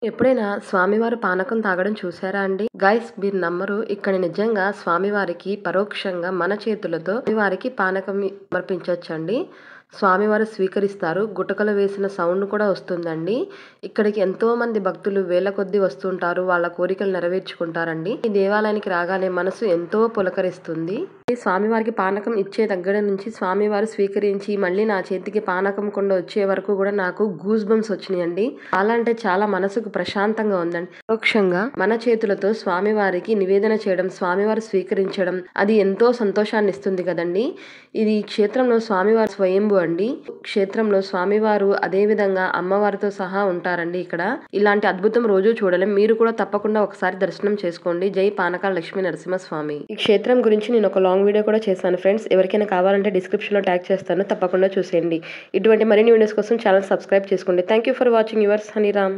ఎప్పుడైనా స్వామివారు పానకం తాగడం చూసారా అండి? గైస్ మీరు నమ్మరు, ఇక్కడ నిజంగా స్వామివారికి పరోక్షంగా మన చేతులతో వారికి పానకం సమర్పించవచ్చండి. స్వామివారు స్వీకరిస్తారు. గుటకలు వేసిన సౌండ్ కూడా వస్తుందండి. ఇక్కడికి ఎంతో మంది భక్తులు వేల కొద్దీ వస్తుంటారు. వాళ్ళ కోరికలు నెరవేర్చుకుంటారండి. ఈ దేవాలయానికి రాగానే మనసు ఎంతో పులకరిస్తుంది. స్వామివారికి పానకం ఇచ్చే దగ్గర నుంచి స్వామివారు స్వీకరించి మళ్ళీ నా చేతికి పానకం కొండ వచ్చే వరకు కూడా నాకు గూస్ బంప్స్ వచ్చినాయండి. చాలా అంటే చాలా మనసుకు ప్రశాంతంగా ఉందండి. పరోక్షంగా మన చేతులతో స్వామివారికి నివేదన చేయడం, స్వామివారు స్వీకరించడం అది ఎంతో సంతోషాన్ని ఇస్తుంది కదండి. ఇది క్షేత్రంలో స్వామివారి స్వయంభూ అండి. క్షేత్రంలో స్వామివారు అదే విధంగా అమ్మవారితో సహా ఉంటారండి. ఇక్కడ ఇలాంటి అద్భుతం రోజు చూడలేం. మీరు కూడా తప్పకుండా ఒకసారి దర్శనం చేసుకోండి. జై పానకాల లక్ష్మీ నరసింహస్వామి. ఈ క్షేత్రం గురించి నేను ఒక లాంగ్ వీడియో కూడా చేశాను ఫ్రెండ్స్. ఎవరికైనా కావాలంటే డిస్క్రిప్షన్ లో ట్యాగ్ చేస్తాను, తప్పకుండా చూసేయండి. ఇటువంటి మరిన్ని వీడియోస్ కోసం ఛానల్ సబ్స్క్రైబ్ చేసుకోండి. Thank you for watching yours హనీరామ్.